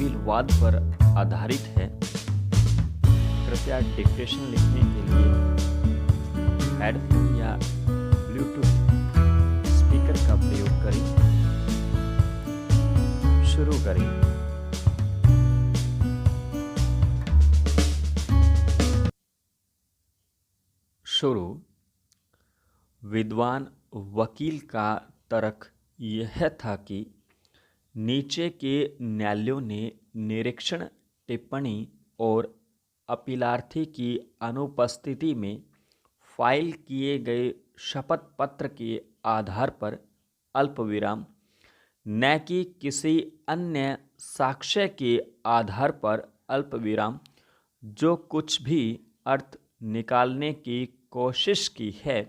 जटिल वाद पर आधारित है। कृपया डिक्टेशन लिखने के लिए हेडफोन या ब्लूटूथ स्पीकर का प्रयोग करें। शुरू करें। शुरू। विद्वान वकील का तर्क यह था कि नीचे के न्यायालयों ने निरीक्षण, टिप्पणी और अपीलार्थी की अनुपस्थिति में फाइल किए गए शपथ पत्र के आधार पर अल्पविराम न कि किसी अन्य साक्ष्य के आधार पर अल्पविराम जो कुछ भी अर्थ निकालने की कोशिश की है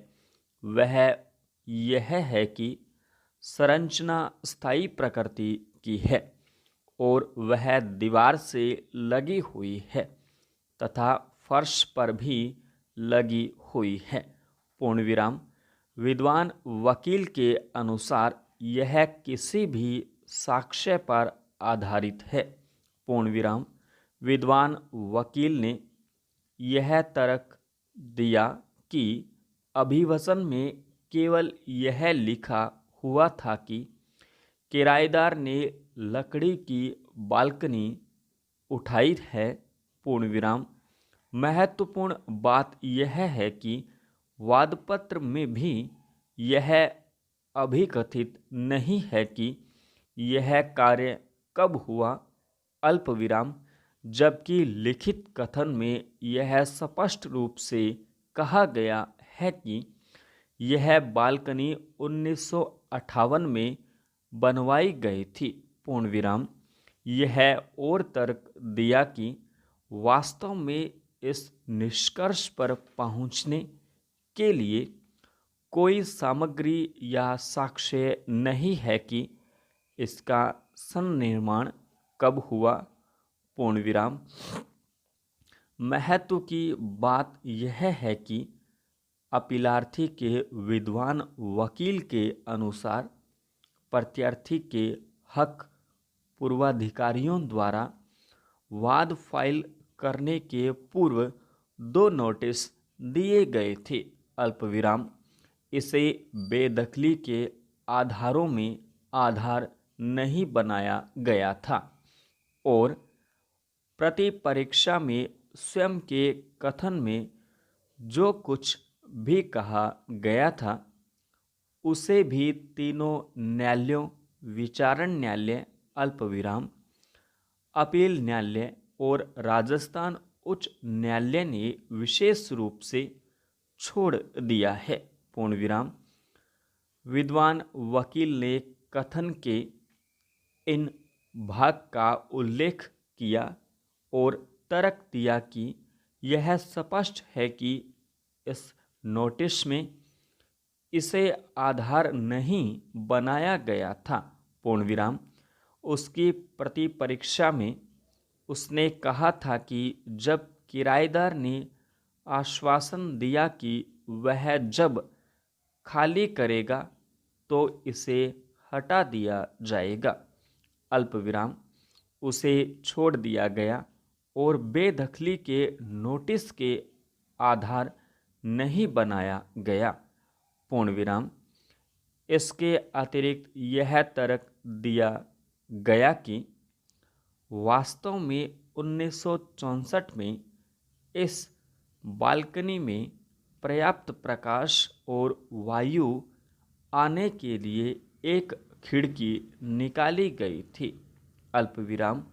वह यह है कि संरचना स्थायी प्रकृति की है और वह दीवार से लगी हुई है तथा फर्श पर भी लगी हुई है। पूर्णविराम। विद्वान वकील के अनुसार यह किसी भी साक्ष्य पर आधारित है। पूर्णविराम। विद्वान वकील ने यह तर्क दिया कि अभिवसन में केवल यह लिखा हुआ था कि किराएदार ने लकड़ी की बालकनी उठाई है। पूर्णविराम। महत्वपूर्ण बात यह है कि वादपत्र में भी यह अभिकथित नहीं है कि यह कार्य कब हुआ। अल्पविराम। जबकि लिखित कथन में यह स्पष्ट रूप से कहा गया है कि यह बालकनी 1958 में बनवाई गई थी। पूर्णविराम। यह और तर्क दिया कि वास्तव में इस निष्कर्ष पर पहुंचने के लिए कोई सामग्री या साक्ष्य नहीं है कि इसका सन्निर्माण कब हुआ। पूर्णविराम। महत्व की बात यह है कि अपीलार्थी के विद्वान वकील के अनुसार प्रत्यार्थी के हक पूर्वाधिकारियों द्वारा वाद फाइल करने के पूर्व 2 नोटिस दिए गए थे। अल्पविराम। इसे बेदखली के आधारों में आधार नहीं बनाया गया था और प्रति परीक्षा में स्वयं के कथन में जो कुछ भी कहा गया था उसे भी तीनों न्यायालयों, विचारण न्यायालय, अल्पविराम, अपील न्यायालय और राजस्थान उच्च न्यायालय ने विशेष रूप से छोड़ दिया है। पूर्णविराम। विद्वान वकील ने कथन के इन भाग का उल्लेख किया और तर्क दिया कि यह स्पष्ट है कि इस नोटिस में इसे आधार नहीं बनाया गया था। पूर्णविराम। उसकी प्रति परीक्षा में उसने कहा था कि जब किराएदार ने आश्वासन दिया कि वह जब खाली करेगा तो इसे हटा दिया जाएगा। अल्पविराम। उसे छोड़ दिया गया और बेदखली के नोटिस के आधार नहीं बनाया गया। पूर्णविराम। इसके अतिरिक्त यह तर्क दिया गया कि वास्तव में 1964 में इस बालकनी में पर्याप्त प्रकाश और वायु आने के लिए एक खिड़की निकाली गई थी। अल्पविराम।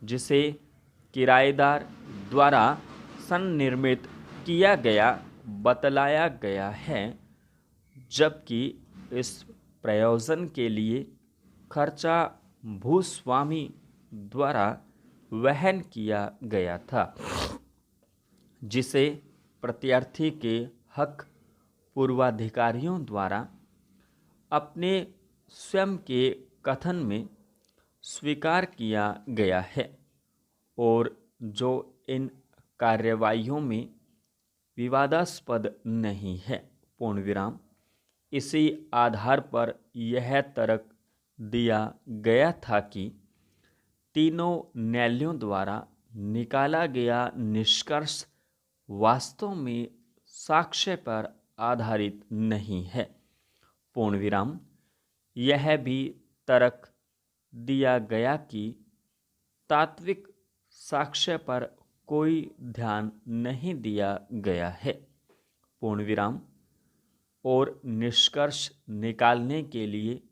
जिसे किराएदार द्वारा सन्निर्मित किया गया बतलाया गया है, जबकि इस प्रयोजन के लिए खर्चा भूस्वामी द्वारा वहन किया गया था, जिसे प्रत्यार्थी के हक पूर्वाधिकारियों द्वारा अपने स्वयं के कथन में स्वीकार किया गया है और जो इन कार्यवाहियों में विवादास्पद नहीं है। पूर्णविराम। इसी आधार पर यह तर्क दिया गया था कि तीनों न्यायालयों द्वारा निकाला गया निष्कर्ष वास्तव में साक्ष्य पर आधारित नहीं है। पूर्ण विराम। यह भी तर्क दिया गया कि तात्विक साक्ष्य पर कोई ध्यान नहीं दिया गया है। पूर्ण विराम। और निष्कर्ष निकालने के लिए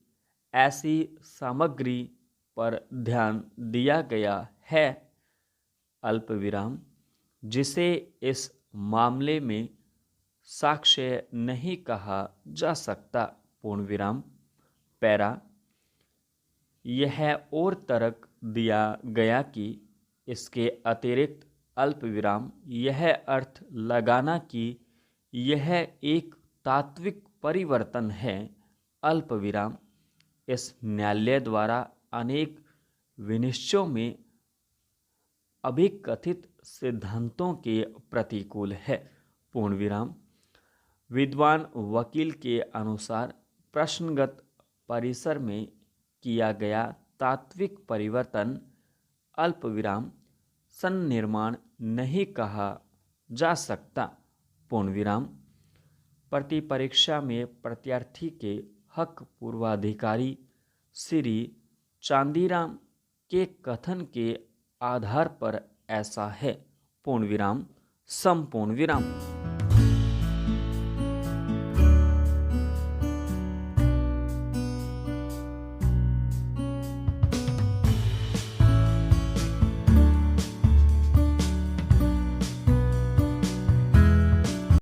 ऐसी सामग्री पर ध्यान दिया गया है, अल्प विराम, जिसे इस मामले में साक्ष्य नहीं कहा जा सकता। पूर्ण विराम। पैरा। यह और तर्क दिया गया कि इसके अतिरिक्त अल्प विराम यह अर्थ लगाना कि यह एक तात्विक परिवर्तन है, अल्प विराम, इस न्यायालय द्वारा अनेक विनिश्चयों में अभिकथित सिद्धांतों के प्रतिकूल है। पूर्ण विराम। विद्वान वकील के अनुसार प्रश्नगत परिसर में किया गया तात्विक परिवर्तन, अल्प विराम, सन्निर्माण नहीं कहा जा सकता। पूर्ण विराम। प्रति परीक्षा में प्रत्यार्थी के हक पूर्वाधिकारी श्री चांदीराम के कथन के आधार पर ऐसा है। पूर्ण विराम, संपूर्ण विराम।